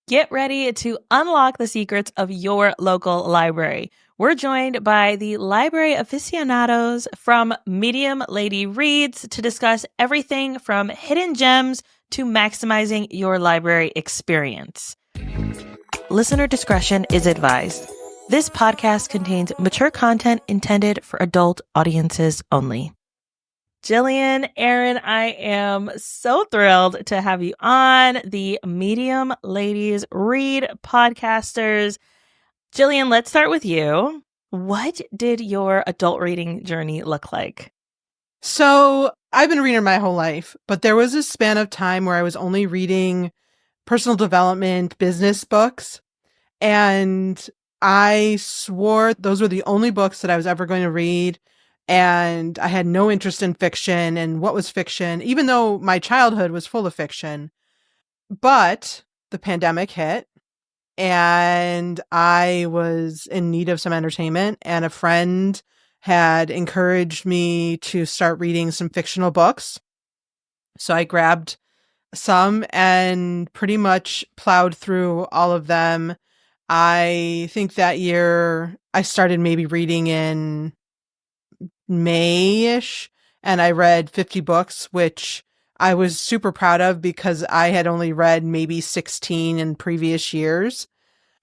Get ready to unlock the secrets of your local library. We're joined by the library aficionados from Medium Lady Reads to discuss everything from hidden gems to maximizing your library experience. Listener discretion is advised. This podcast contains mature content intended for adult audiences only. Jillian, Erin, I am so thrilled to have you on the Medium Ladies Read podcasters. Jillian, let's start with you. What did your adult reading journey look like? So I've been a reader my whole life, but there was a span of time where I was only reading personal development, business books. And I swore those were the only books that I was ever going to read. And I had no interest in fiction and what was fiction, even though my childhood was full of fiction. But the pandemic hit and I was in need of some entertainment, and a friend had encouraged me to start reading some fictional books. So I grabbed some and pretty much plowed through all of them. I think that year I started maybe reading in May-ish, and I read 50 books, which I was super proud of because I had only read maybe 16 in previous years.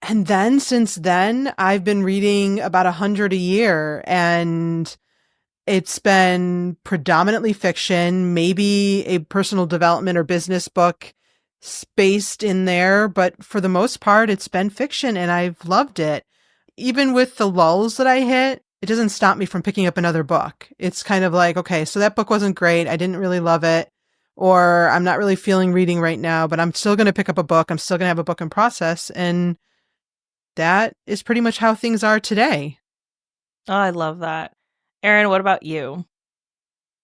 And then since then, I've been reading about 100 a year, and it's been predominantly fiction, maybe a personal development or business book spaced in there, but for the most part, it's been fiction, and I've loved it. Even with the lulls that I hit, it doesn't stop me from picking up another book. It's kind of like, okay, so that book wasn't great. I didn't really love it, or I'm not really feeling reading right now, but I'm still going to pick up a book. I'm still going to have a book in process. And that is pretty much how things are today. Oh, I love that. Erin, what about you?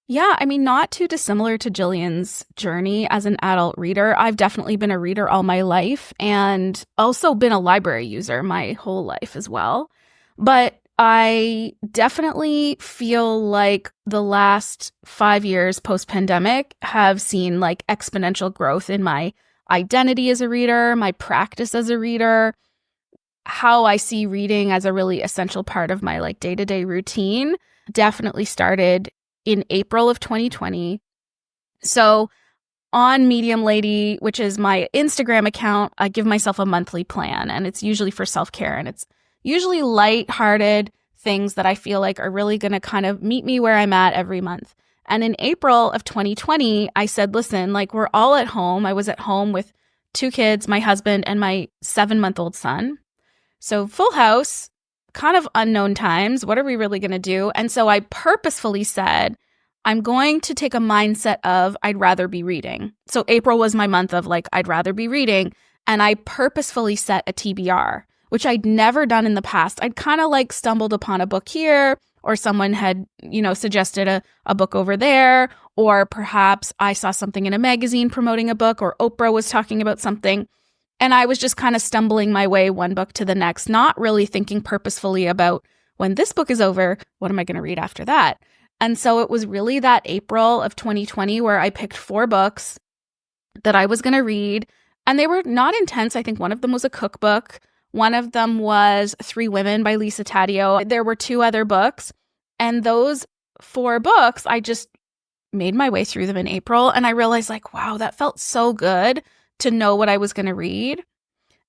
Yeah, I mean, not too dissimilar to Jillian's journey as an adult reader. I've definitely been a reader all my life and also been a library user my whole life as well. But I definitely feel like the last 5 years post-pandemic have seen like exponential growth in my identity as a reader, my practice as a reader, how I see reading as a really essential part of my like day-to-day routine. Definitely started in April of 2020. So on Medium Lady, which is my Instagram account, I give myself a monthly plan, and it's usually for self-care, and it's usually light-hearted things that I feel like are really going to kind of meet me where I'm at every month. And in April of 2020, I said, listen, like we're all at home. I was at home with 2 kids, my husband, and my 7-month-old son. So full house, kind of unknown times. What are we really going to do? And so I purposefully said, I'm going to take a mindset of I'd rather be reading. So April was my month of like, I'd rather be reading. And I purposefully set a TBR, which I'd never done in the past. I'd kind of like stumbled upon a book here, or someone had, suggested a book over there, or perhaps I saw something in a magazine promoting a book, or Oprah was talking about something. And I was just kind of stumbling my way one book to the next, not really thinking purposefully about when this book is over, what am I going to read after that? And so it was really that April of 2020 where I picked 4 books that I was going to read. And they were not intense. I think one of them was a cookbook. One of them was 3 Women by Lisa Taddeo. There were 2 other books. And those 4 books, I just made my way through them in April. And I realized like, wow, that felt so good to know what I was going to read.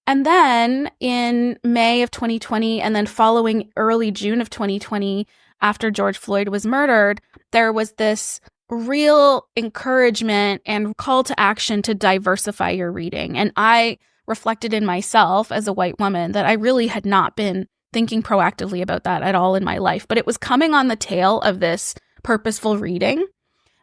And then in May of 2020, and then following early June of 2020, after George Floyd was murdered, there was this real encouragement and call to action to diversify your reading. And I reflected in myself as a white woman that I really had not been thinking proactively about that at all in my life. But it was coming on the tail of this purposeful reading.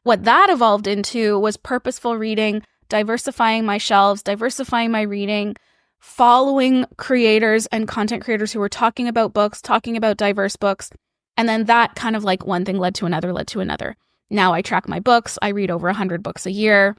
What that evolved into was purposeful reading, diversifying my shelves, diversifying my reading, following creators and content creators who were talking about books, talking about diverse books. And then that kind of like one thing led to another, led to another. Now I track my books. I read over 100 books a year.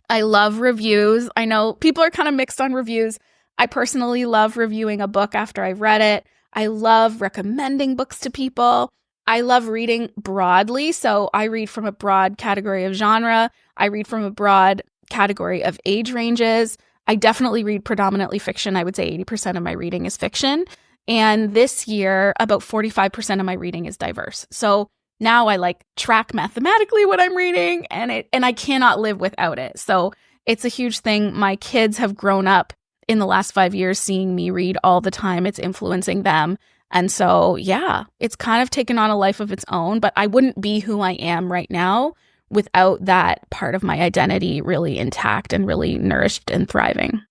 I love reviews. I know people are kind of mixed on reviews. I personally love reviewing a book after I've read it. I love recommending books to people. I love reading broadly. So I read from a broad category of genre. I read from a broad category of age ranges. I definitely read predominantly fiction. I would say 80% of my reading is fiction. And this year, about 45% of my reading is diverse. So now I like track mathematically what I'm reading, and I cannot live without it. So it's a huge thing. My kids have grown up in the last 5 years seeing me read all the time. It's influencing them. And so, yeah, it's kind of taken on a life of its own, but I wouldn't be who I am right now without that part of my identity really intact and really nourished and thriving.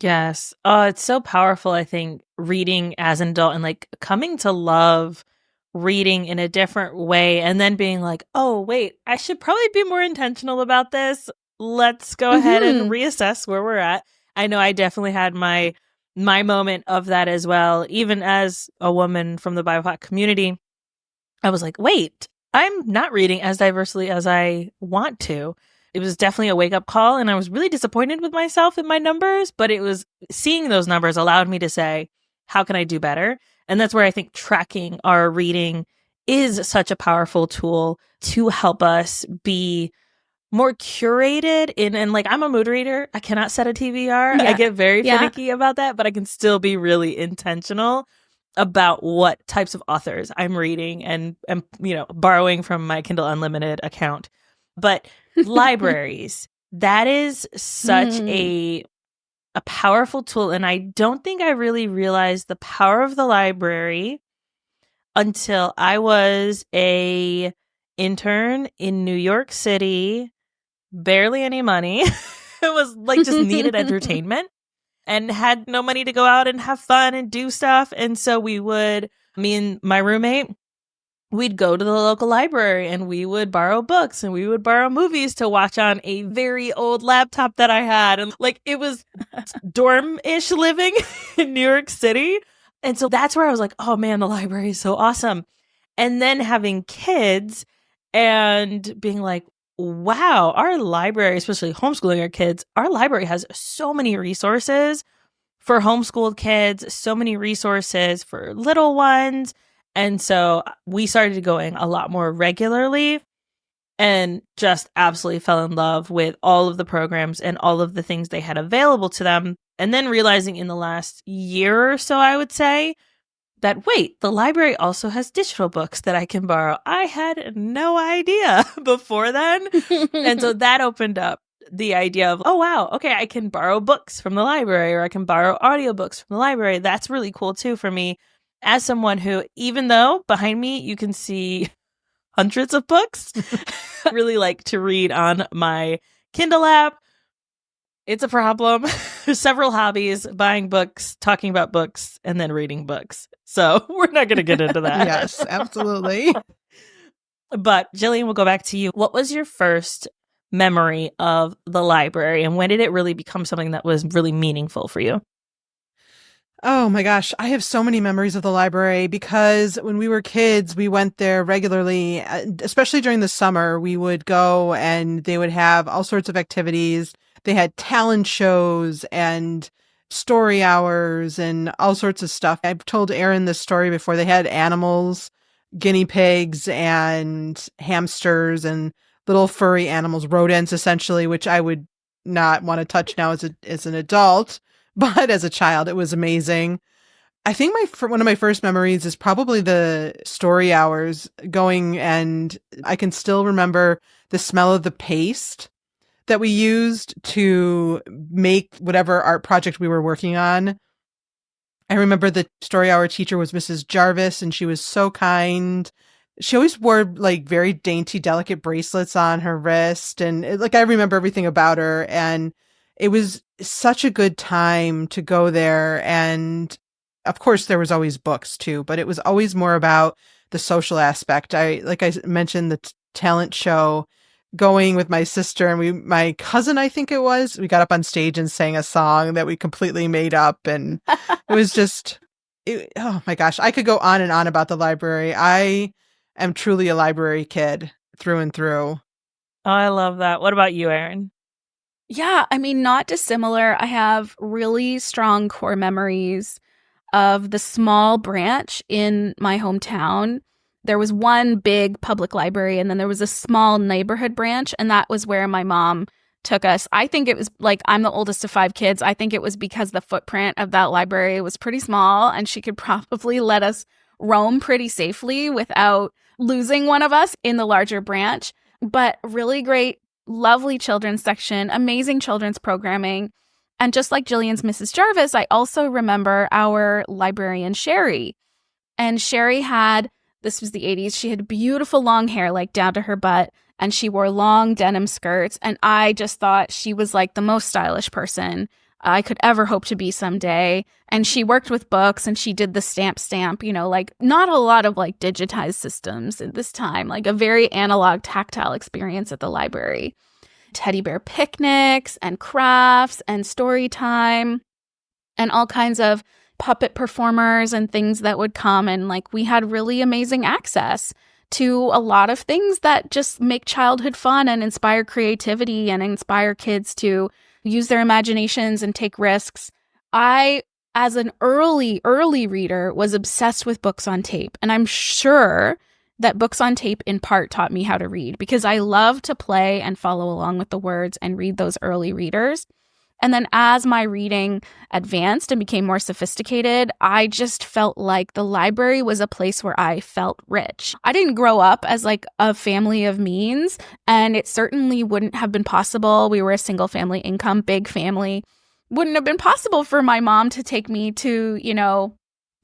Yes. Oh, it's so powerful, I think, reading as an adult and like coming to love reading in a different way and then being like, oh, wait, I should probably be more intentional about this. Let's go ahead and reassess where we're at. I know I definitely had my moment of that as well. Even as a woman from the BIPOC community, I was like, wait, I'm not reading as diversely as I want to. It was definitely a wake-up call, and I was really disappointed with myself and my numbers, but it was seeing those numbers allowed me to say, how can I do better? And that's where I think tracking our reading is such a powerful tool to help us be more curated and like, I'm a mood reader. I cannot set a TBR. I get very finicky about that, but I can still be really intentional about what types of authors I'm reading and borrowing from my Kindle Unlimited account. But libraries, that is such a powerful tool. And I don't think I really realized the power of the library until I was a intern in New York City, barely any money. It was like just needed entertainment and had no money to go out and have fun and do stuff. And so me and my roommate, we'd go to the local library and we would borrow books and we would borrow movies to watch on a very old laptop that I had. And like, it was dorm-ish living in New York City. And so that's where I was like, oh man, the library is so awesome. And then having kids and being like, wow, our library, especially homeschooling our kids, our library has so many resources for homeschooled kids, so many resources for little ones. And so we started going a lot more regularly and just absolutely fell in love with all of the programs and all of the things they had available to them. And then realizing in the last year or so, I would say, that wait, the library also has digital books that I can borrow. I had no idea before then. And so that opened up the idea of, oh, wow, okay, I can borrow books from the library or I can borrow audiobooks from the library. That's really cool too for me as someone who, even though behind me you can see hundreds of books, I really like to read on my Kindle app. It's a problem. There's several hobbies: buying books, talking about books, and then reading books. So we're not going to get into that. Yes, absolutely. But Jillian, we'll go back to you. What was your first memory of the library, and when did it really become something that was really meaningful for you? Oh my gosh, I have so many memories of the library because when we were kids, we went there regularly, especially during the summer. We would go and they would have all sorts of activities. They had talent shows and story hours and all sorts of stuff. I've told Erin this story before. They had animals, guinea pigs and hamsters and little furry animals, rodents essentially, which I would not want to touch now as an adult. But as a child, it was amazing. I think one of my first memories is probably the story hours going, and I can still remember the smell of the paste that we used to make whatever art project we were working on. I remember the story hour teacher was Mrs. Jarvis, and she was so kind. She always wore like very dainty, delicate bracelets on her wrist. And I remember everything about her, and it was such a good time to go there. And of course, there was always books too, but it was always more about the social aspect. I mentioned the talent show, going with my sister and my cousin, I think it was, we got up on stage and sang a song that we completely made up. And it was just, oh my gosh, I could go on and on about the library. I am truly a library kid through and through. Oh, I love that. What about you, Erin? Yeah, I mean, not dissimilar. I have really strong core memories of the small branch in my hometown. There was one big public library, and then there was a small neighborhood branch, and that was where my mom took us. I think it was like, I'm the oldest of 5 kids. I think it was because the footprint of that library was pretty small and she could probably let us roam pretty safely without losing one of us in the larger branch. But really great, lovely children's section, amazing children's programming. And just like Jillian's Mrs. Jarvis, I also remember our librarian, Sherry. And Sherry had, this was the 80s, she had beautiful long hair, like down to her butt, and she wore long denim skirts. And I just thought she was like the most stylish person I could ever hope to be someday. And she worked with books and she did the stamp, you know, like not a lot of like digitized systems at this time, like a very analog, tactile experience at the library. Teddy bear picnics and crafts and story time and all kinds of puppet performers and things that would come. And like we had really amazing access to a lot of things that just make childhood fun and inspire creativity and inspire kids to use their imaginations and take risks. I, as an early reader, was obsessed with books on tape. And I'm sure that books on tape in part taught me how to read because I love to play and follow along with the words and read those early readers. And then as my reading advanced and became more sophisticated, I just felt like the library was a place where I felt rich. I didn't grow up as like a family of means, and it certainly wouldn't have been possible. We were a single family income, big family. Wouldn't have been possible for my mom to take me to, you know,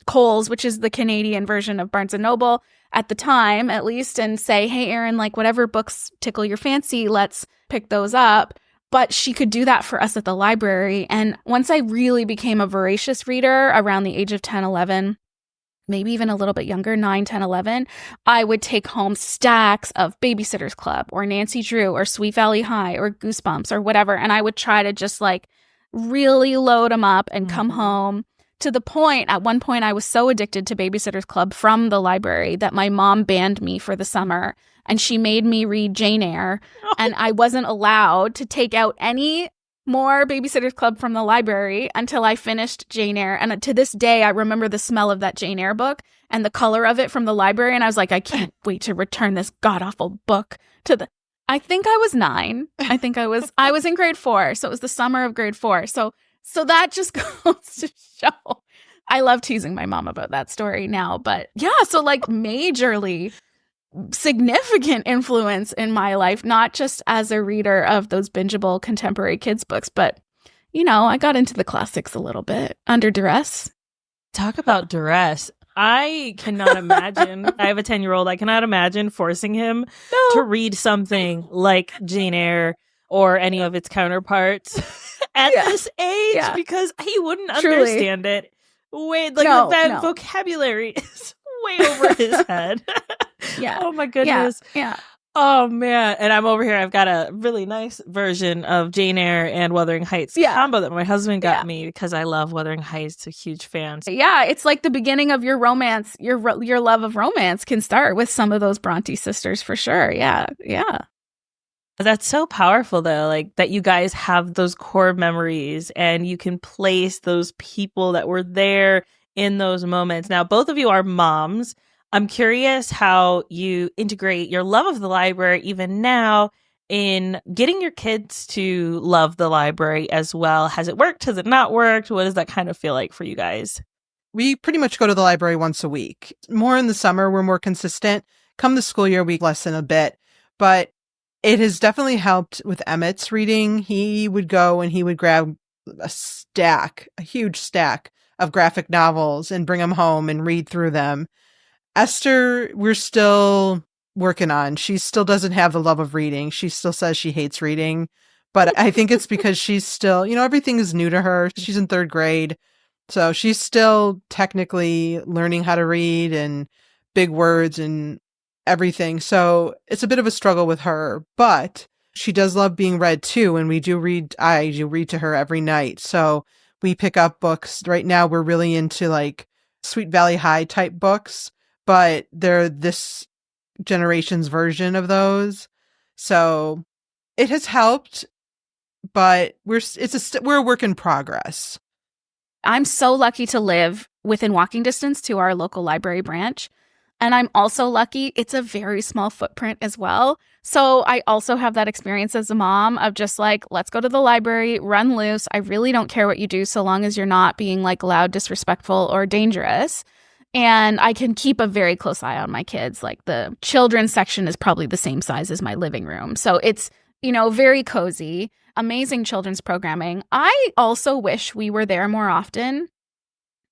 Kohl's, which is the Canadian version of Barnes & Noble at the time, at least, and say, hey, Erin, like whatever books tickle your fancy, let's pick those up. But she could do that for us at the library. And once I really became a voracious reader around the age of 10, 11, maybe even a little bit younger, 9, 10, 11, I would take home stacks of Babysitter's Club or Nancy Drew or Sweet Valley High or Goosebumps or whatever. And I would try to just like really load them up and come home. To the point, at one point, I was so addicted to Babysitter's Club from the library that my mom banned me for the summer. And she made me read Jane Eyre. And I wasn't allowed to take out any more Babysitter's Club from the library until I finished Jane Eyre. And to this day, I remember the smell of that Jane Eyre book and the color of it from the library. And I was like, I can't wait to return this god-awful book to the... I think I was 9. I think I was in grade 4. So it was the summer of grade 4. So that just goes to show. I love teasing my mom about that story now. But yeah, so like majorly significant influence in my life, not just as a reader of those bingeable contemporary kids books, but, you know, I got into the classics a little bit under duress. Talk about duress. I cannot imagine. I have a 10-year-old. I cannot imagine forcing him to read something like Jane Eyre or any of its counterparts at this age because he wouldn't understand it. Wait, like that vocabulary is way over his head. Oh my goodness. Yeah. Oh man. And I'm over here. I've got a really nice version of Jane Eyre and Wuthering Heights combo that my husband got me because I love Wuthering Heights. A huge fan. Yeah, it's like the beginning of your romance. Your love of romance can start with some of those Bronte sisters for sure. Yeah. That's so powerful though, like that you guys have those core memories and you can place those people that were there in those moments. Now, both of you are moms. I'm curious how you integrate your love of the library even now in getting your kids to love the library as well. Has it worked? Has it not worked? What does that kind of feel like for you guys? We pretty much go to the library once a week. More in the summer, we're more consistent. Come the school year, we lessen a bit. But it has definitely helped with Emmett's reading. He would go and he would grab a huge stack of graphic novels and bring them home and read through them. Esther, we're still working on. She still doesn't have the love of reading. She still says she hates reading. But I think it's because she's still, everything is new to her. She's in 3rd grade. So she's still technically learning how to read and big words and everything. So it's a bit of a struggle with her, but she does love being read too. And I do read to her every night. So we pick up books. Right now we're really into like Sweet Valley High type books, but they're this generation's version of those. So it has helped, but we're a work in progress. I'm so lucky to live within walking distance to our local library branch. And I'm also lucky it's a very small footprint as well. So I also have that experience as a mom of just like, let's go to the library, run loose. I really don't care what you do so long as you're not being like loud, disrespectful, or dangerous. And I can keep a very close eye on my kids. Like the children's section is probably the same size as my living room. So it's, very cozy, amazing children's programming. I also wish we were there more often.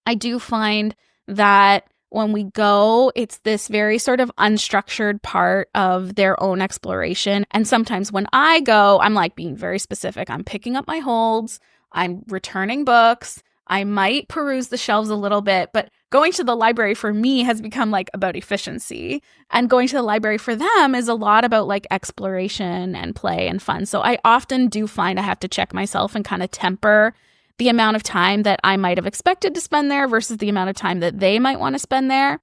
I do find that when we go, it's this very sort of unstructured part of their own exploration. And sometimes when I go, I'm like being very specific. I'm picking up my holds. I'm returning books. I might peruse the shelves a little bit, but going to the library for me has become like about efficiency. And going to the library for them is a lot about like exploration and play and fun. So I often do find I have to check myself and kind of temper the amount of time that I might have expected to spend there versus the amount of time that they might want to spend there.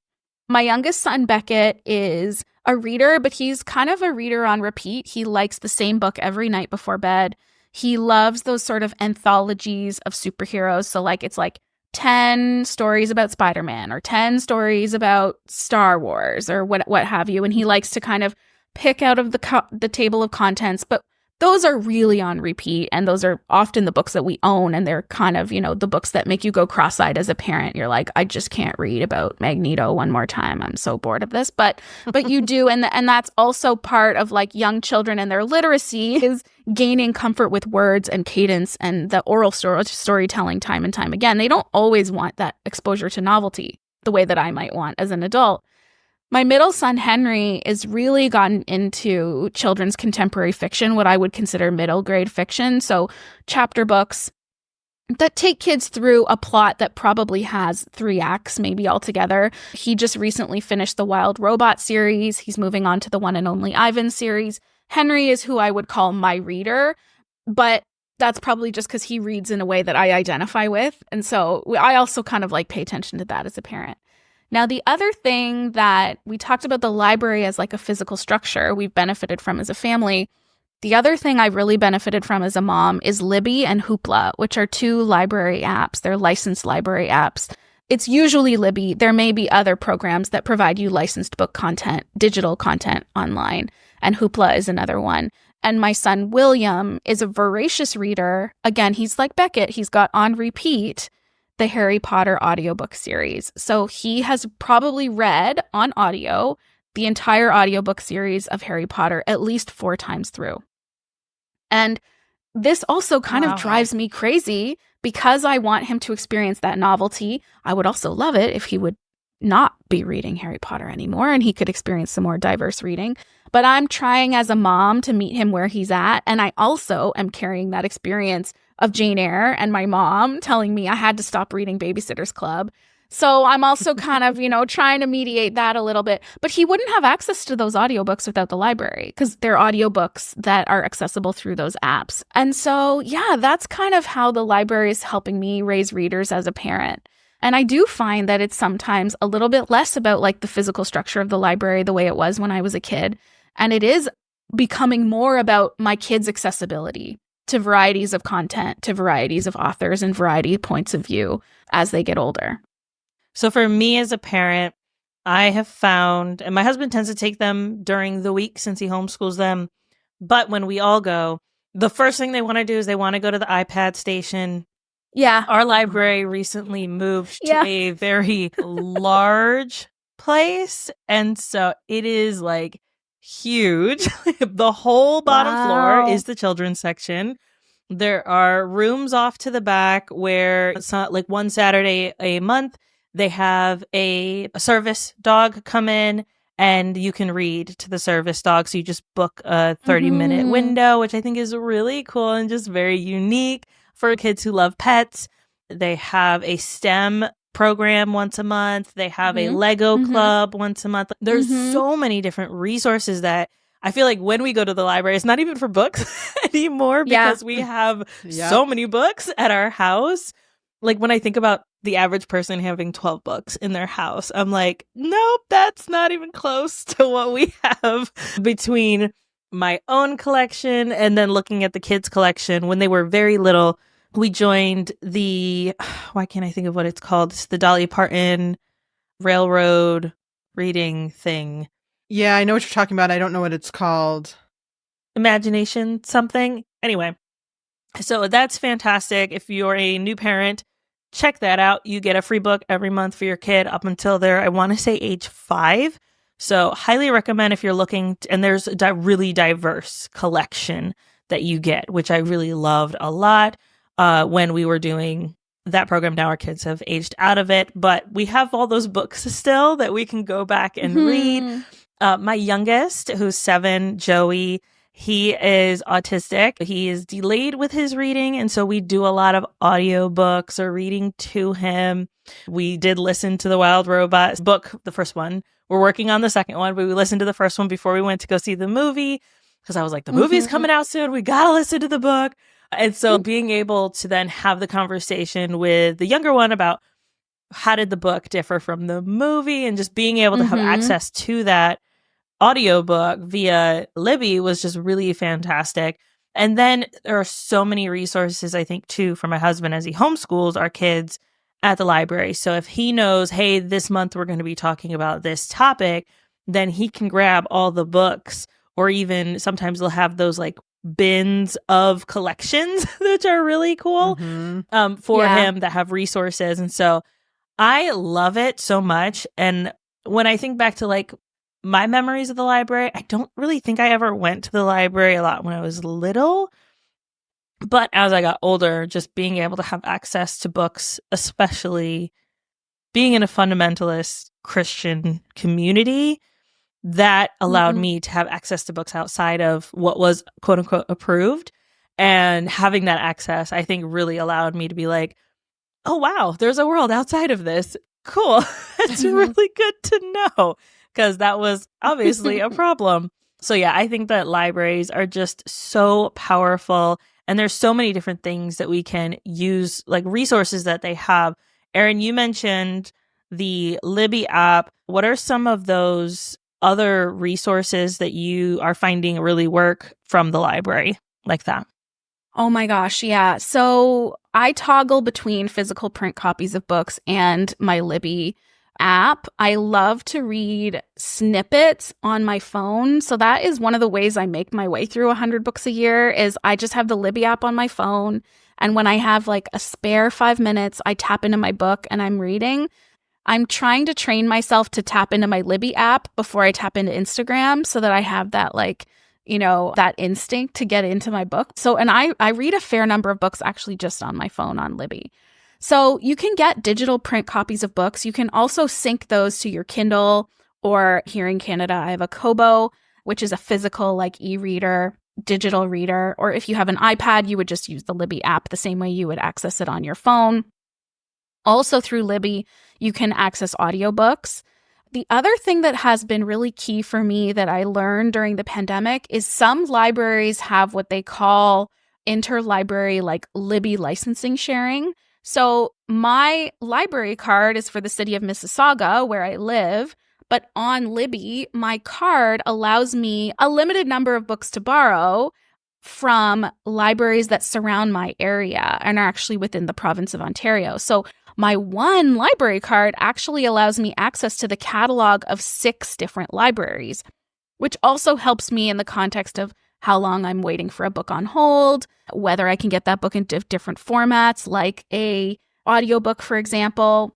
My youngest son, Beckett, is a reader, but he's kind of a reader on repeat. He likes the same book every night before bed. He loves those sort of anthologies of superheroes. So like it's like 10 stories about Spider-Man or 10 stories about Star Wars or what have you. And he likes to kind of pick out of the table of contents, but those are really on repeat, and those are often the books that we own, and they're kind of, the books that make you go cross-eyed as a parent. You're like, I just can't read about Magneto one more time. I'm so bored of this. But you do, and that's also part of like young children and their literacy is gaining comfort with words and cadence and the oral storytelling time and time again. They don't always want that exposure to novelty the way that I might want as an adult. My middle son, Henry, is really gotten into children's contemporary fiction, what I would consider middle grade fiction. So chapter books that take kids through a plot that probably has 3 acts, maybe altogether. He just recently finished the Wild Robot series. He's moving on to the One and Only Ivan series. Henry is who I would call my reader, but that's probably just because he reads in a way that I identify with. And so I also kind of like pay attention to that as a parent. Now, the other thing that we talked about the library as like a physical structure we've benefited from as a family. The other thing I've really benefited from as a mom is Libby and Hoopla, which are 2 library apps. They're licensed library apps. It's usually Libby. There may be other programs that provide you licensed book content, digital content online, and Hoopla is another one. And my son, William, is a voracious reader. Again, he's like Beckett. He's got on repeat the Harry Potter audiobook series. So he has probably read on audio the entire audiobook series of Harry Potter at least 4 times through. And this also kind of drives me crazy because I want him to experience that novelty. I would also love it if he would not be reading Harry Potter anymore and he could experience some more diverse reading. But I'm trying as a mom to meet him where he's at. And I also am carrying that experience of Jane Eyre and my mom telling me I had to stop reading Babysitter's Club. So I'm also kind of, trying to mediate that a little bit. But he wouldn't have access to those audiobooks without the library because they're audiobooks that are accessible through those apps. And so, yeah, that's kind of how the library is helping me raise readers as a parent. And I do find that it's sometimes a little bit less about like the physical structure of the library the way it was when I was a kid. And it is becoming more about my kids' accessibility to varieties of content, to varieties of authors and variety of points of view as they get older. So for me as a parent, I have found, and my husband tends to take them during the week since he homeschools them. But when we all go, the first thing they want to do is they want to go to the iPad station. Yeah. Our library recently moved to a very large place. And so it is like huge. The whole bottom floor is the children's section. There are rooms off to the back where it's not like one Saturday a month. They have a service dog come in and you can read to the service dog. So you just book a 30-minute window, which I think is really cool and just very unique for kids who love pets. They have a STEM program once a month. They have a Lego club once a month. There's so many different resources that I feel like when we go to the library, it's not even for books anymore because we have so many books at our house. Like when I think about the average person having 12 books in their house, I'm like, nope, that's not even close to what we have between my own collection and then looking at the kids' collection. When they were very little, we joined the, why can't I think of what it's called? It's the Dolly Parton Railroad reading thing. Yeah, I know what you're talking about. I don't know what it's called. Imagination something. Anyway, so that's fantastic. If you're a new parent, check that out. You get a free book every month for your kid up until they're, I want to say, age 5. So highly recommend if you're looking, and there's a really diverse collection that you get, which I really loved a lot when we were doing that program. Now our kids have aged out of it, but we have all those books still that we can go back and read. My youngest, who's 7, Joey, he is autistic. He is delayed with his reading, and so we do a lot of audiobooks or reading to him. We did listen to the Wild Robot book, the first one. We're working on the second one, but we listened to the first one before we went to go see the movie because I was like, the movie's coming out soon. We got to listen to the book. And so being able to then have the conversation with the younger one about how did the book differ from the movie, and just being able to have access to that audiobook via Libby was just really fantastic. And then there are so many resources, I think, too, for my husband as he homeschools our kids at the library. So if he knows, hey, this month we're going to be talking about this topic, then he can grab all the books, or even sometimes they'll have those like bins of collections, which are really cool for him that have resources. And so I love it so much. And when I think back to like my memories of the library, I don't really think I ever went to the library a lot when I was little. But as I got older, just being able to have access to books, especially being in a fundamentalist Christian community, that allowed me to have access to books outside of what was quote unquote approved. And having that access, I think, really allowed me to be like, oh, wow, there's a world outside of this. Cool. It's really good to know, because that was obviously a problem. So yeah, I think that libraries are just so powerful. And there's so many different things that we can use, like resources that they have. Erin, you mentioned the Libby app. What are some of those other resources that you are finding really work from the library like that? Oh my gosh, yeah. So I toggle between physical print copies of books and my Libby app. I love to read snippets on my phone. So that is one of the ways I make my way through 100 books a year is I just have the Libby app on my phone. And when I have like a spare 5 minutes, I tap into my book and I'm reading. I'm trying to train myself to tap into my Libby app before I tap into Instagram so that I have that like, you know, that instinct to get into my book. So, and I read a fair number of books actually just on my phone on Libby. So you can get digital print copies of books. You can also sync those to your Kindle, or here in Canada, I have a Kobo, which is a physical like e-reader, digital reader. Or if you have an iPad, you would just use the Libby app the same way you would access it on your phone. Also through Libby, you can access audiobooks. The other thing that has been really key for me that I learned during the pandemic is some libraries have what they call interlibrary like Libby licensing sharing. So my library card is for the city of Mississauga, where I live, but on Libby, my card allows me a limited number of books to borrow from libraries that surround my area and are actually within the province of Ontario. So my one library card actually allows me access to the catalog of 6 different libraries, which also helps me in the context of how long I'm waiting for a book on hold, whether I can get that book in different formats, like a audiobook, for example.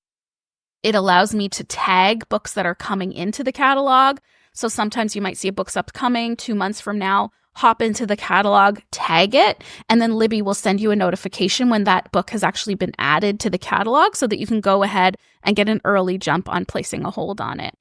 It allows me to tag books that are coming into the catalog. So sometimes you might see a book's upcoming 2 months from now, hop into the catalog, tag it, and then Libby will send you a notification when that book has actually been added to the catalog so that you can go ahead and get an early jump on placing a hold on it.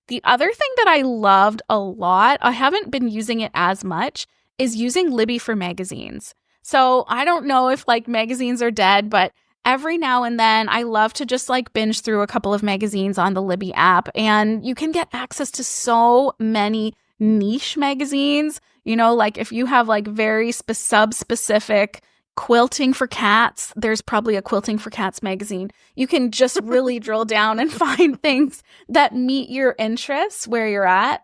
The other thing that I loved a lot, I haven't been using it as much, is using Libby for magazines. So I don't know if like magazines are dead, but every now and then I love to just like binge through a couple of magazines on the Libby app, and you can get access to so many niche magazines. You know, like if you have like very sub-specific quilting for cats, there's probably a quilting for cats magazine. You can just really drill down and find things that meet your interests where you're at.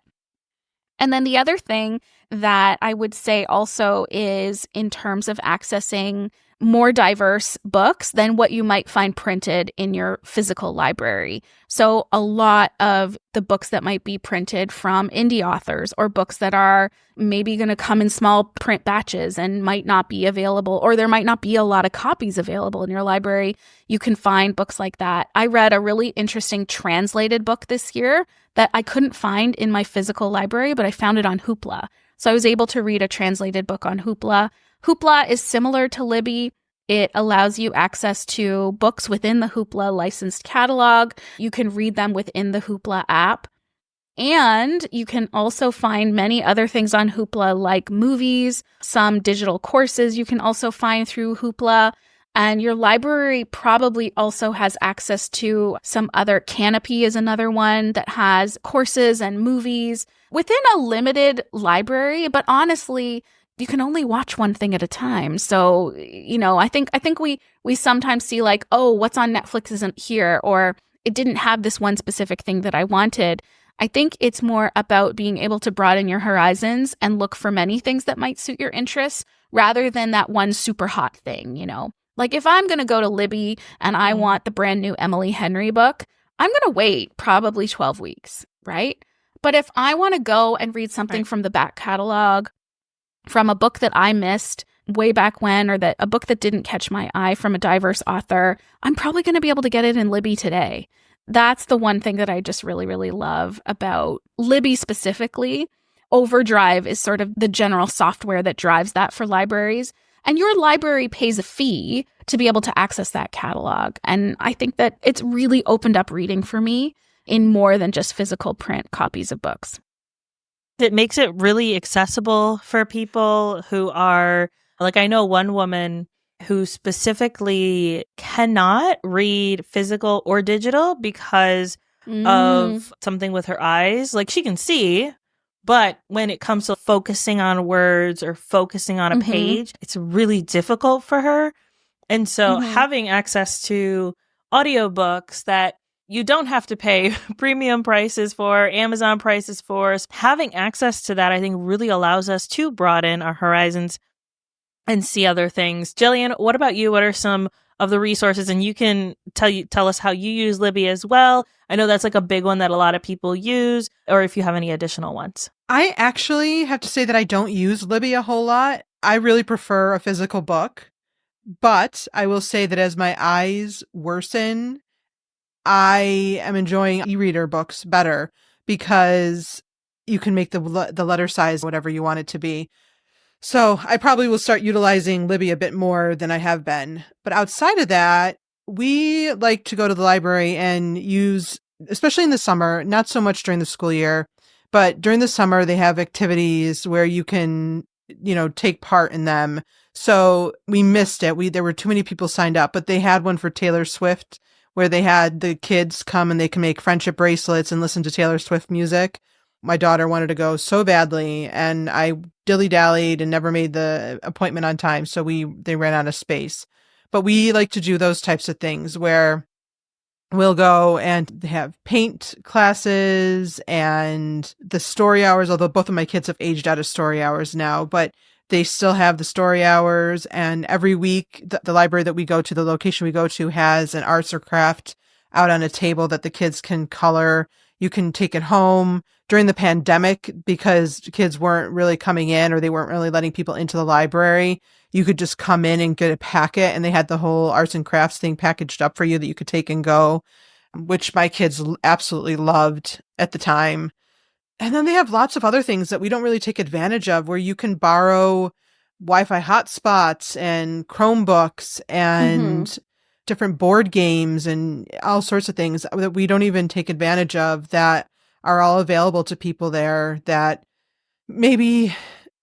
And then the other thing that I would say also is in terms of accessing more diverse books than what you might find printed in your physical library. So a lot of the books that might be printed from indie authors, or books that are maybe going to come in small print batches and might not be available, or there might not be a lot of copies available in your library, you can find books like that. I read a really interesting translated book this year that I couldn't find in my physical library, but I found it on Hoopla. So I was able to read a translated book on Hoopla. Hoopla is similar to Libby. It allows you access to books within the Hoopla licensed catalog. You can read them within the Hoopla app. And you can also find many other things on Hoopla, like movies, some digital courses you can also find through Hoopla. And your library probably also has access to some other. Canopy is another one that has courses and movies within a limited library. But honestly, you can only watch one thing at a time. So, I think we sometimes see like, oh, what's on Netflix isn't here, or it didn't have this one specific thing that I wanted. I think it's more about being able to broaden your horizons and look for many things that might suit your interests rather than that one super hot thing, Like if I'm going to go to Libby and I want the brand new Emily Henry book, I'm going to wait probably 12 weeks, right? But if I want to go and read something from the back catalog, from a book that I missed way back when, or that a book that didn't catch my eye from a diverse author, I'm probably going to be able to get it in Libby today. That's the one thing that I just really, really love about Libby specifically. Overdrive is sort of the general software that drives that for libraries. And your library pays a fee to be able to access that catalog. And I think that it's really opened up reading for me in more than just physical print copies of books. It makes it really accessible for people who are, like, I know one woman who specifically cannot read physical or digital because of something with her eyes. Like, she can see, but when it comes to focusing on words or focusing on a page, it's really difficult for her. And so having access to audiobooks that you don't have to pay premium prices for, Amazon prices for, having access to that, I think, really allows us to broaden our horizons and see other things. Jillian, what about you? What are some of the resources? And you can tell us how you use Libby as well. I know that's like a big one that a lot of people use, or if you have any additional ones. I actually have to say that I don't use Libby a whole lot. I really prefer a physical book, but I will say that as my eyes worsen, I am enjoying e-reader books better because you can make the letter size whatever you want it to be. So I probably will start utilizing Libby a bit more than I have been. But outside of that, we like to go to the library and use, especially in the summer, not so much during the school year, but during the summer, they have activities where you can, take part in them. So we missed it. There were too many people signed up, but they had one for Taylor Swift where they had the kids come and they can make friendship bracelets and listen to Taylor Swift music. My daughter wanted to go so badly, and I dilly-dallied and never made the appointment on time, so they ran out of space. But we like to do those types of things where we'll go and have paint classes and the story hours, although both of my kids have aged out of story hours now, but they still have the story hours. And every week, the library that we go to, the location we go to, has an arts or craft out on a table that the kids can color. You can take it home. During the pandemic, because kids weren't really coming in or they weren't really letting people into the library, you could just come in and get a packet, and they had the whole arts and crafts thing packaged up for you that you could take and go, which my kids absolutely loved at the time. And then they have lots of other things that we don't really take advantage of, where you can borrow Wi-Fi hotspots and Chromebooks and different board games and all sorts of things that we don't even take advantage of, that are all available to people there, that maybe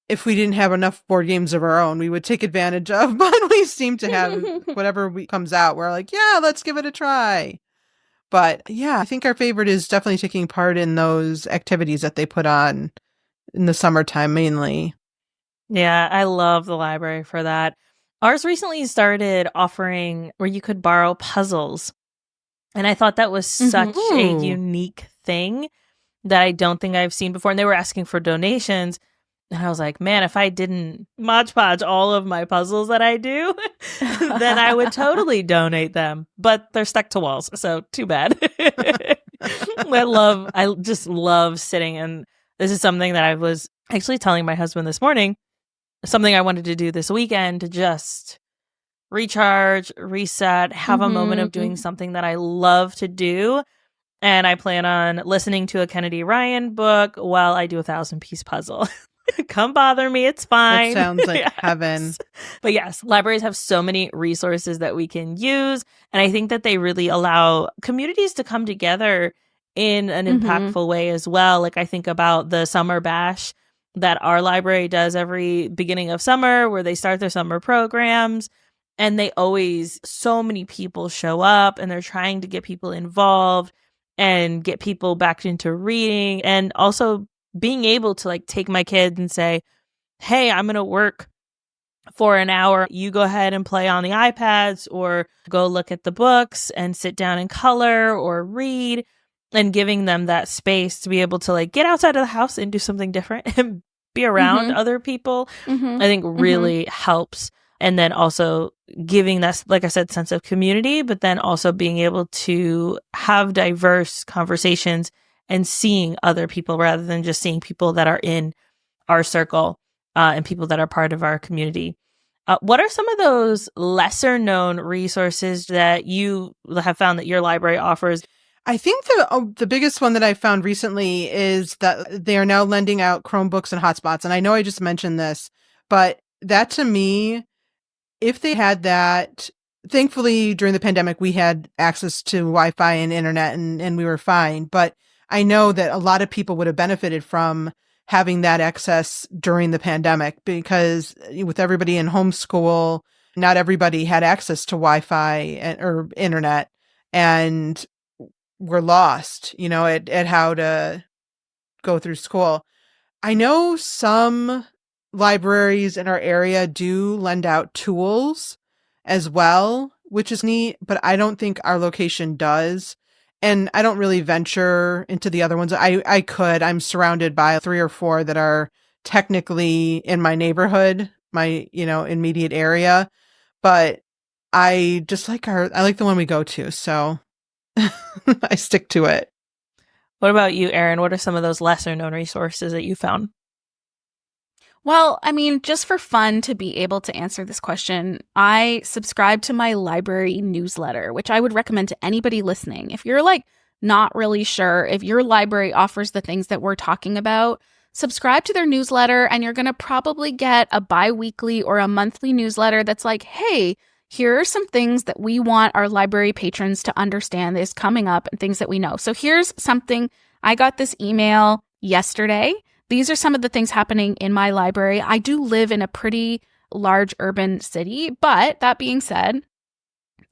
if we didn't have enough board games of our own, we would take advantage of, but we seem to have whatever comes out. We're like, yeah, let's give it a try. But yeah, I think our favorite is definitely taking part in those activities that they put on in the summertime mainly. Yeah, I love the library for that. Ours recently started offering where you could borrow puzzles. And I thought that was such a unique thing that I don't think I've seen before. And they were asking for donations. And I was like, man, if I didn't Mod Podge all of my puzzles that I do, then I would totally donate them. But they're stuck to walls, so too bad. I just love sitting, and this is something that I was actually telling my husband this morning, something I wanted to do this weekend to just recharge, reset, have a moment of doing something that I love to do. And I plan on listening to a Kennedy Ryan book while I do a 1,000-piece puzzle. Come bother me. It's fine. That sounds like Yes. heaven. But yes, libraries have so many resources that we can use. And I think that they really allow communities to come together in an impactful way as well. Like I think about the summer bash that our library does every beginning of summer, where they start their summer programs. And so many people show up, and they're trying to get people involved and get people back into reading, and also being able to like take my kids and say, hey, I'm going to work for an hour. You go ahead and play on the iPads or go look at the books and sit down and color or read, and giving them that space to be able to like get outside of the house and do something different and be around other people, I think really helps. And then also giving that, like I said, sense of community, but then also being able to have diverse conversations and seeing other people rather than just seeing people that are in our circle and people that are part of our community. What are some of those lesser known resources that you have found that your library offers? I think the biggest one that I found recently is that they are now lending out Chromebooks and hotspots. And I know I just mentioned this, but that to me, if they had that, thankfully during the pandemic, we had access to Wi-Fi and internet and we were fine. But I know that a lot of people would have benefited from having that access during the pandemic, because with everybody in homeschool, not everybody had access to Wi-Fi or internet, and were lost, at how to go through school. I know some libraries in our area do lend out tools as well, which is neat, but I don't think our location does. And I don't really venture into the other ones. I'm surrounded by 3 or 4 that are technically in my neighborhood, my, immediate area, but I like the one we go to. So I stick to it. What about you, Erin? What are some of those lesser known resources that you found? Well, I mean, just for fun to be able to answer this question, I subscribe to my library newsletter, which I would recommend to anybody listening. If you're like not really sure if your library offers the things that we're talking about, subscribe to their newsletter, and you're going to probably get a bi-weekly or a monthly newsletter that's like, hey, here are some things that we want our library patrons to understand is coming up and things that we know. So here's something. I got this email yesterday. These are some of the things happening in my library. I do live in a pretty large urban city, but that being said,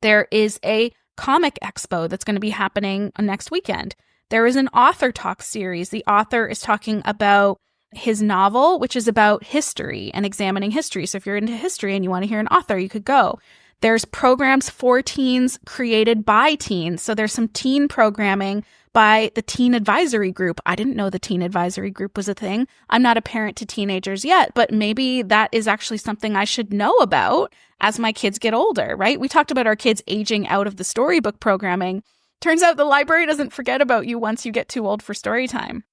there is a comic expo that's going to be happening next weekend. There is an author talk series. The author is talking about his novel, which is about history and examining history. So if you're into history and you want to hear an author, you could go. There's programs for teens created by teens. So there's some teen programming by the Teen Advisory Group. I didn't know the Teen Advisory Group was a thing. I'm not a parent to teenagers yet, but maybe that is actually something I should know about as my kids get older, right? We talked about our kids aging out of the storybook programming. Turns out the library doesn't forget about you once you get too old for story time.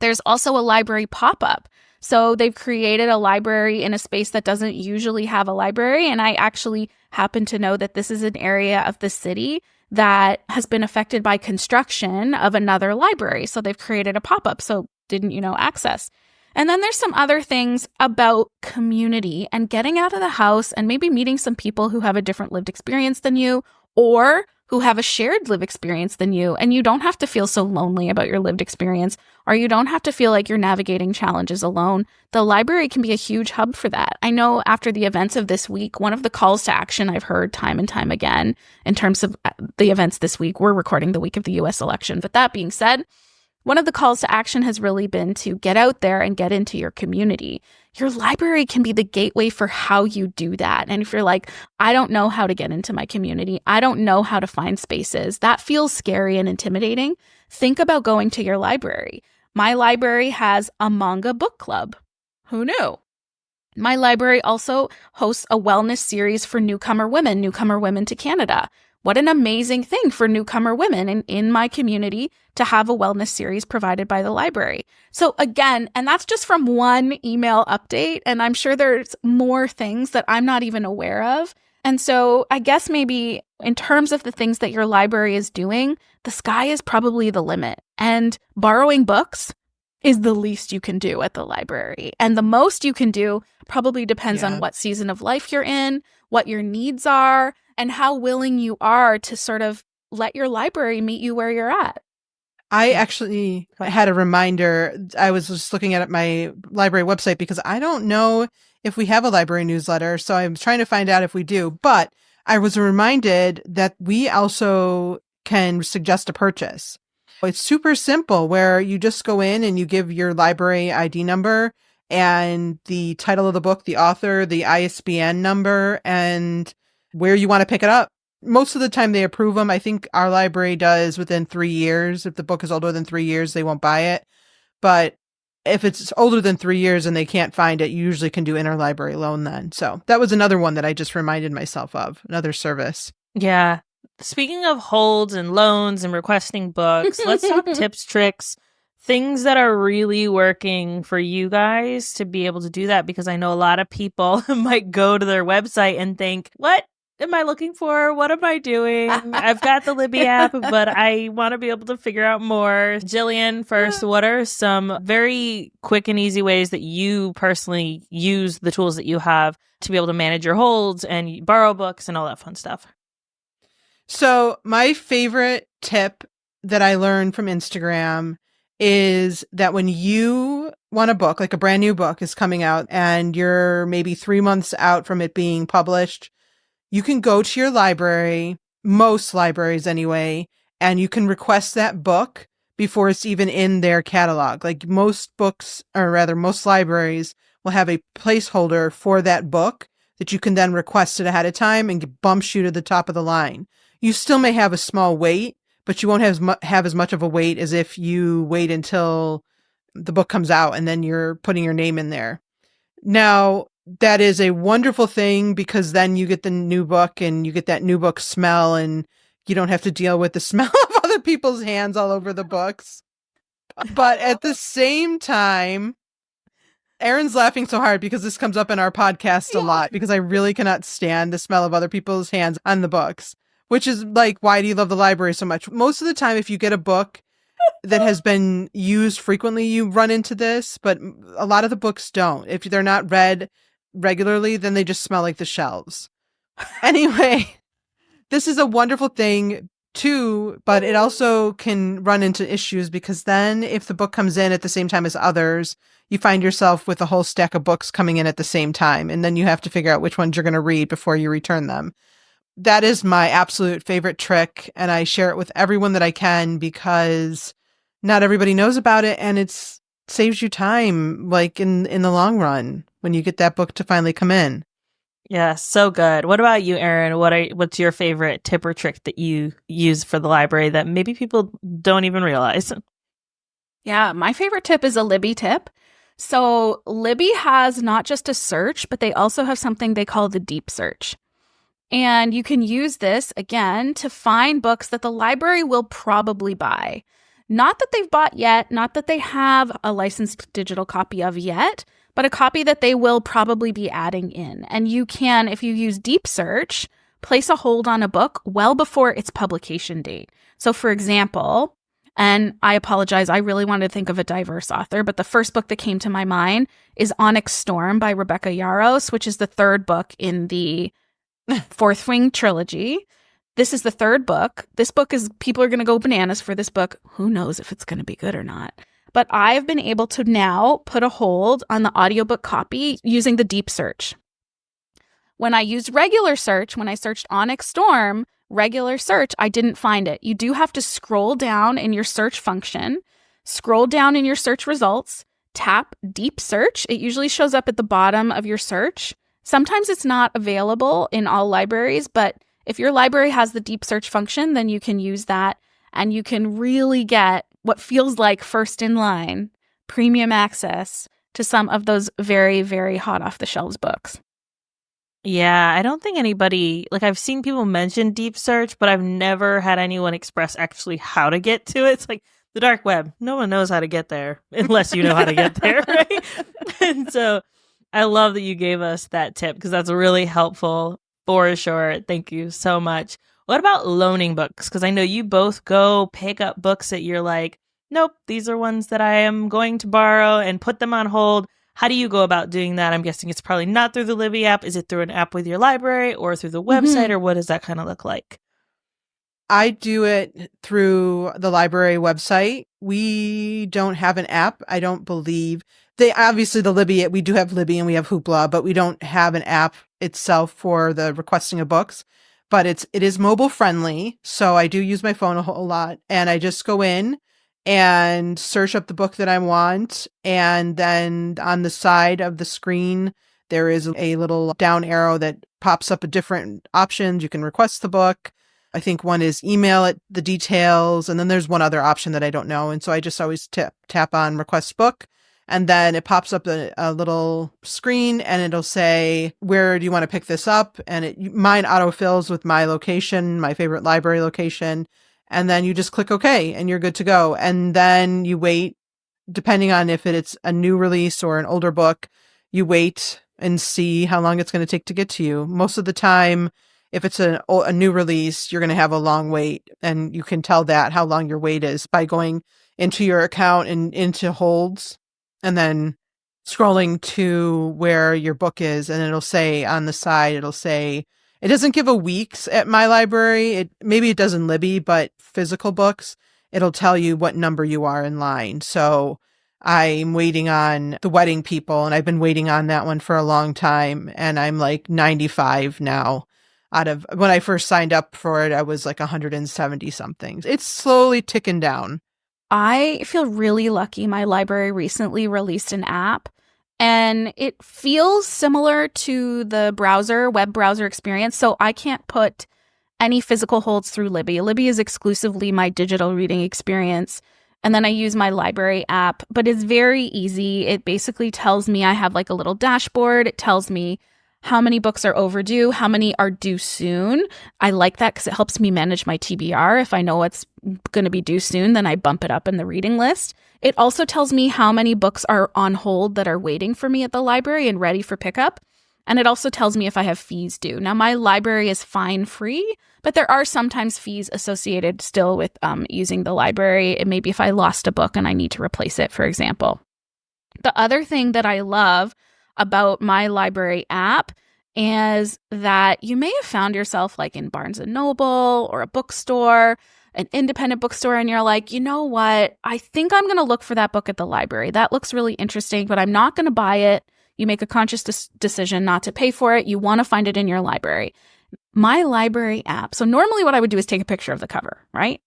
There's also a library pop-up. So they've created a library in a space that doesn't usually have a library. And I actually happen to know that this is an area of the city that has been affected by construction of another library. So they've created a pop-up. So didn't access. And then there's some other things about community and getting out of the house and maybe meeting some people who have a different lived experience than you, or who have a shared lived experience than you. And you don't have to feel so lonely about your lived experience, or you don't have to feel like you're navigating challenges alone. The library can be a huge hub for that. I know after the events of this week, one of the calls to action I've heard time and time again in terms of the events this week, we're recording the week of the US election. But that being said, one of the calls to action has really been to get out there and get into your community. Your library can be the gateway for how you do that. And if you're like, I don't know how to get into my community, I don't know how to find spaces, that feels scary and intimidating, think about going to your library. My library has a manga book club. Who knew? My library also hosts a wellness series for newcomer women to Canada. What an amazing thing for newcomer women in my community to have a wellness series provided by the library. So again, and that's just from one email update, and I'm sure there's more things that I'm not even aware of. And so I guess maybe in terms of the things that your library is doing, the sky is probably the limit. And borrowing books is the least you can do at the library. And the most you can do probably depends on what season of life you're in, what your needs are, and how willing you are to sort of let your library meet you where you're at. I actually had a reminder. I was just looking at my library website because I don't know if we have a library newsletter. So I'm trying to find out if we do. But I was reminded that we also can suggest a purchase. It's super simple where you just go in and you give your library ID number and the title of the book, the author, the ISBN number, and where you want to pick it up. Most of the time they approve them. I think our library does within 3 years. If the book is older than 3 years, they won't buy it. But if it's older than 3 years and they can't find it, you usually can do interlibrary loan then. So that was another one that I just reminded myself of, another service. Yeah. Speaking of holds and loans and requesting books, let's talk tips, tricks, things that are really working for you guys to be able to do that. Because I know a lot of people might go to their website and think, what am I looking for? What am I doing? I've got the Libby app, but I want to be able to figure out more. Jillian, first, what are some very quick and easy ways that you personally use the tools that you have to be able to manage your holds and borrow books and all that fun stuff? So my favorite tip that I learned from Instagram is that when you want a book, like a brand new book is coming out and you're maybe 3 months out from it being published, you can go to your library, most libraries anyway, and you can request that book before it's even in their catalog. Like most books, or rather most libraries will have a placeholder for that book that you can then request it ahead of time and it bumps you to the top of the line. You still may have a small wait, but you won't have as much of a wait as if you wait until the book comes out and then you're putting your name in there. Now, that is a wonderful thing because then you get the new book and you get that new book smell and you don't have to deal with the smell of other people's hands all over the books. But at the same time, Erin's laughing so hard because this comes up in our podcast a lot because I really cannot stand the smell of other people's hands on the books, which is like, why do you love the library so much? Most of the time, if you get a book that has been used frequently, you run into this, but a lot of the books don't. If they're not read regularly, then they just smell like the shelves. Anyway, this is a wonderful thing too, but it also can run into issues because then if the book comes in at the same time as others, you find yourself with a whole stack of books coming in at the same time, and then you have to figure out which ones you're going to read before you return them. That is my absolute favorite trick, and I share it with everyone that I can because not everybody knows about it, and it saves you time, like in the long run when you get that book to finally come in. Yeah, so good. What about you, Erin? What's your favorite tip or trick that you use for the library that maybe people don't even realize? Yeah, my favorite tip is a Libby tip. So Libby has not just a search, but they also have something they call the deep search. And you can use this, again, to find books that the library will probably buy. Not that they've bought yet, not that they have a licensed digital copy of yet, but a copy that they will probably be adding in. And you can, if you use deep search, place a hold on a book well before its publication date. So for example, and I apologize, I really wanted to think of a diverse author, but the first book that came to my mind is Onyx Storm by Rebecca Yarros, which is the third book in the Fourth Wing trilogy. This is the third book. This book is, people are going to go bananas for this book. Who knows if it's going to be good or not. But I've been able to now put a hold on the audiobook copy using the deep search. When I used regular search, when I searched Onyx Storm, regular search, I didn't find it. You do have to scroll down in your search function, scroll down in your search results, tap deep search. It usually shows up at the bottom of your search. Sometimes it's not available in all libraries, but if your library has the deep search function, then you can use that and you can really get what feels like first in line, premium access to some of those very, very hot off the shelves books. Yeah, I don't think anybody, like I've seen people mention deep search, but I've never had anyone express actually how to get to it. It's like the dark web. No one knows how to get there unless you know how to get there, right? And so I love that you gave us that tip because that's really helpful for sure. Thank you so much. What about loaning books? Because I know you both go pick up books that you're like, nope, these are ones that I am going to borrow and put them on hold. How do you go about doing that? I'm guessing it's probably not through the Libby app. Is it through an app with your library or through the website, or what does that kind of look like? I do it through the library website. We don't have an app, I don't believe. They obviously the Libby, we do have Libby and we have Hoopla, but we don't have an app itself for the requesting of books. But it is mobile friendly, so I do use my phone a whole lot, and I just go in and search up the book that I want. And then on the side of the screen, there is a little down arrow that pops up a different options. You can request the book. I think one is email it the details. And then there's one other option that I don't know. And so I just always tap on request book. And then it pops up a little screen and it'll say, where do you want to pick this up? And mine autofills with my location, my favorite library location. And then you just click OK and you're good to go. And then you wait, depending on if it's a new release or an older book, you wait and see how long it's going to take to get to you. Most of the time, if it's a new release, you're going to have a long wait. And you can tell that how long your wait is by going into your account and into holds and then scrolling to where your book is. And it'll say on the side, it doesn't give a weeks at my library. Maybe it does in Libby, but physical books, it'll tell you what number you are in line. So I'm waiting on The Wedding People, and I've been waiting on that one for a long time. And I'm like 95 now. Out of when I first signed up for it, I was like 170 something. It's slowly ticking down. I feel really lucky. My library recently released an app. And it feels similar to the web browser experience. So I can't put any physical holds through Libby. Libby is exclusively my digital reading experience. And then I use my library app, but it's very easy. It basically tells me I have like a little dashboard. It tells me how many books are overdue, how many are due soon. I like that because it helps me manage my TBR. If I know what's going to be due soon, then I bump it up in the reading list. It also tells me how many books are on hold that are waiting for me at the library and ready for pickup. And it also tells me if I have fees due. Now, my library is fine free, but there are sometimes fees associated still with using the library. It may be if I lost a book and I need to replace it, for example. The other thing that I love about my library app is that you may have found yourself like in Barnes & Noble or a bookstore, an independent bookstore, and you're like, you know what? I think I'm going to look for that book at the library. That looks really interesting, but I'm not going to buy it. You make a conscious decision not to pay for it. You want to find it in your library. My library app. So normally what I would do is take a picture of the cover, right?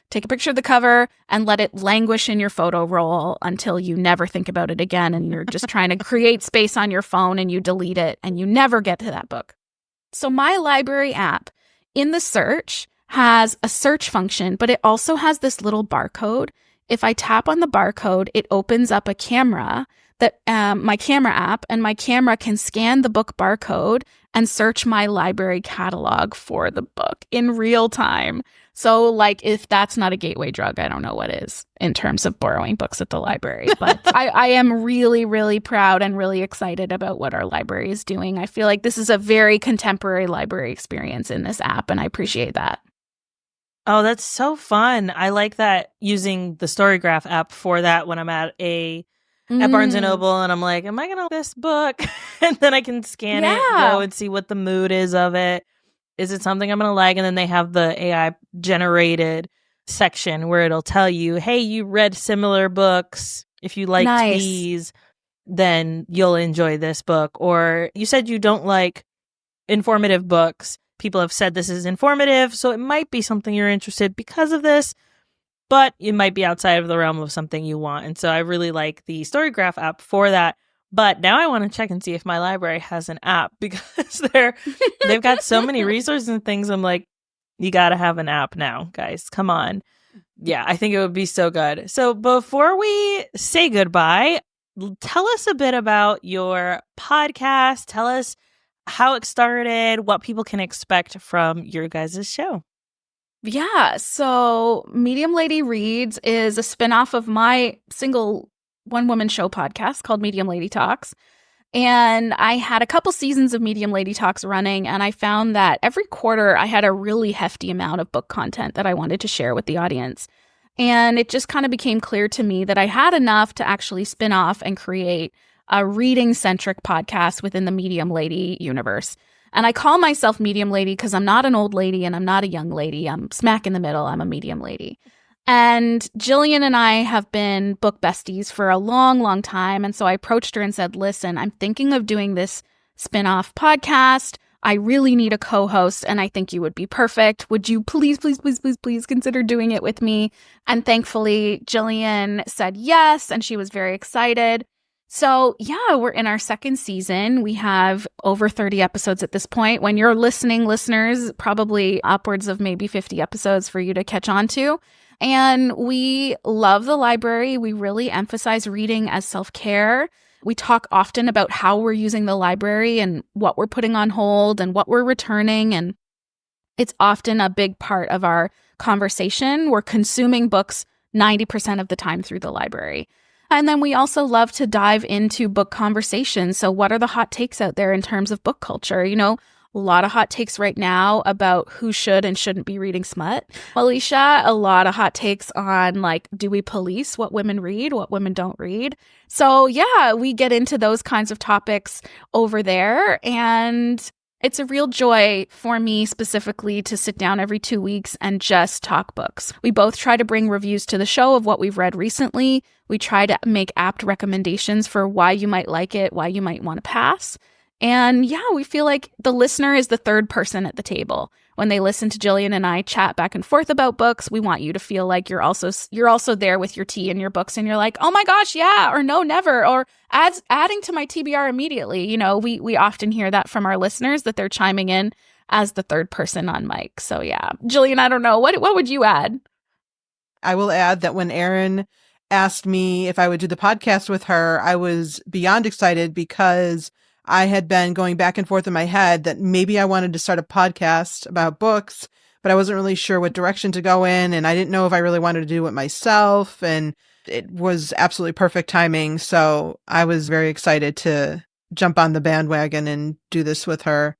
Take a picture of the cover and let it languish in your photo roll until you never think about it again. And you're just trying to create space on your phone and you delete it and you never get to that book. So my library app in the search has a search function, but it also has this little barcode. If I tap on the barcode, it opens up a camera that my camera app, and my camera can scan the book barcode and search my library catalog for the book in real time. So like if that's not a gateway drug, I don't know what is in terms of borrowing books at the library. But I am really, really proud and really excited about what our library is doing. I feel like this is a very contemporary library experience in this app, and I appreciate that. Oh, that's so fun. I like that, using the Storygraph app for that when I'm at Barnes & Noble and I'm like, am I going to like this book? And then I can scan it, go and see what the mood is of it. Is it something I'm going to like? And then they have the AI generated section where it'll tell you, hey, you read similar books. If you liked these, then you'll enjoy this book. Or you said you don't like informative books. People have said this is informative, so it might be something you're interested because of this, but it might be outside of the realm of something you want. And so I really like the Storygraph app for that. But now I want to check and see if my library has an app, because they've got so many resources and things. I'm like, you got to have an app now, guys. Come on. Yeah, I think it would be so good. So before we say goodbye, tell us a bit about your podcast. Tell us how it started, what people can expect from your guys' show. Yeah, so Medium Lady Reads is a spinoff of my single one-woman show podcast called Medium Lady Talks. And I had a couple seasons of Medium Lady Talks running, and I found that every quarter I had a really hefty amount of book content that I wanted to share with the audience. And it just kind of became clear to me that I had enough to actually spin off and create a reading-centric podcast within the Medium Lady universe. And I call myself Medium Lady because I'm not an old lady and I'm not a young lady. I'm smack in the middle. I'm a medium lady. And Jillian and I have been book besties for a long, long time. And so I approached her and said, listen, I'm thinking of doing this spin-off podcast. I really need a co-host and I think you would be perfect. Would you please consider doing it with me? And thankfully, Jillian said yes, and she was very excited. So yeah, we're in our second season. We have over 30 episodes at this point. When you're listening, listeners, probably upwards of maybe 50 episodes for you to catch on to. And we love the library. We really emphasize reading as self-care. We talk often about how we're using the library and what we're putting on hold and what we're returning. And it's often a big part of our conversation. We're consuming books 90% of the time through the library. And then we also love to dive into book conversations. So what are the hot takes out there in terms of book culture? You know, a lot of hot takes right now about who should and shouldn't be reading smut. Alicia, a lot of hot takes on like, do we police what women read, what women don't read? So yeah, we get into those kinds of topics over there. And it's a real joy for me specifically to sit down every 2 weeks and just talk books. We both try to bring reviews to the show of what we've read recently. We try to make apt recommendations for why you might like it, why you might want to pass. And yeah, we feel like the listener is the third person at the table. When they listen to Jillian and I chat back and forth about books, we want you to feel like you're also there with your tea and your books and you're like, oh my gosh, yeah, or no, never, or adding to my TBR immediately. You know, we often hear that from our listeners that they're chiming in as the third person on mic. So yeah, Jillian, I don't know. What would you add? I will add that when Erin asked me if I would do the podcast with her, I was beyond excited because I had been going back and forth in my head that maybe I wanted to start a podcast about books, but I wasn't really sure what direction to go in. And I didn't know if I really wanted to do it myself. And it was absolutely perfect timing. So I was very excited to jump on the bandwagon and do this with her.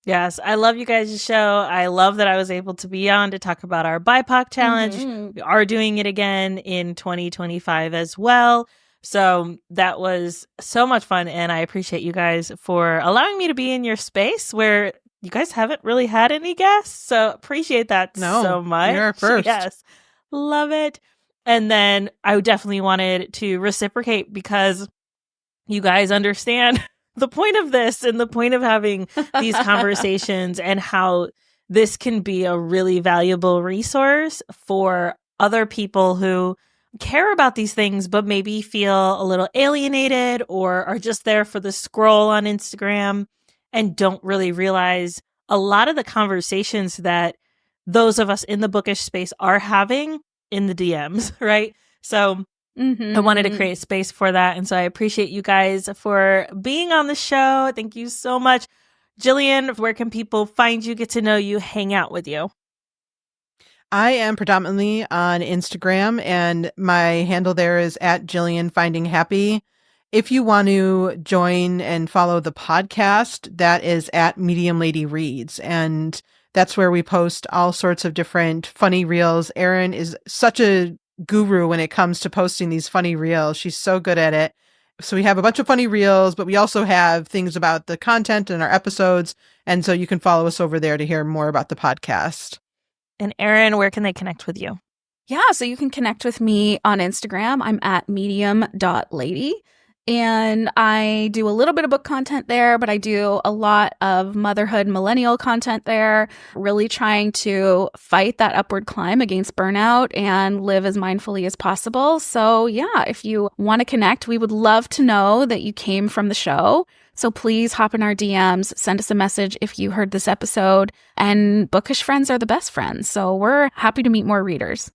Yes, I love you guys' show. I love that I was able to be on to talk about our BIPOC challenge. Mm-hmm. We are doing it again in 2025 as well. So that was so much fun, and I appreciate you guys for allowing me to be in your space where you guys haven't really had any guests. So appreciate that so much. You're first. Yes, love it. And then I definitely wanted to reciprocate because you guys understand the point of this and the point of having these conversations and how this can be a really valuable resource for other people who care about these things, but maybe feel a little alienated or are just there for the scroll on Instagram and don't really realize a lot of the conversations that those of us in the bookish space are having in the DMs, right? So I wanted to create space for that. And so I appreciate you guys for being on the show. Thank you so much. Jillian, where can people find you, get to know you, hang out with you? I am predominantly on Instagram, and my handle there is @JillianFindingHappy. If you want to join and follow the podcast, that is @MediumLadyReads. And that's where we post all sorts of different funny reels. Erin is such a guru when it comes to posting these funny reels. She's so good at it. So we have a bunch of funny reels, but we also have things about the content in our episodes. And so you can follow us over there to hear more about the podcast. And Erin, where can they connect with you? Yeah, so you can connect with me on Instagram. I'm @medium.lady. And I do a little bit of book content there, but I do a lot of motherhood millennial content there, really trying to fight that upward climb against burnout and live as mindfully as possible. So yeah, if you want to connect, we would love to know that you came from the show. So please hop in our DMs, send us a message if you heard this episode. And bookish friends are the best friends. So we're happy to meet more readers.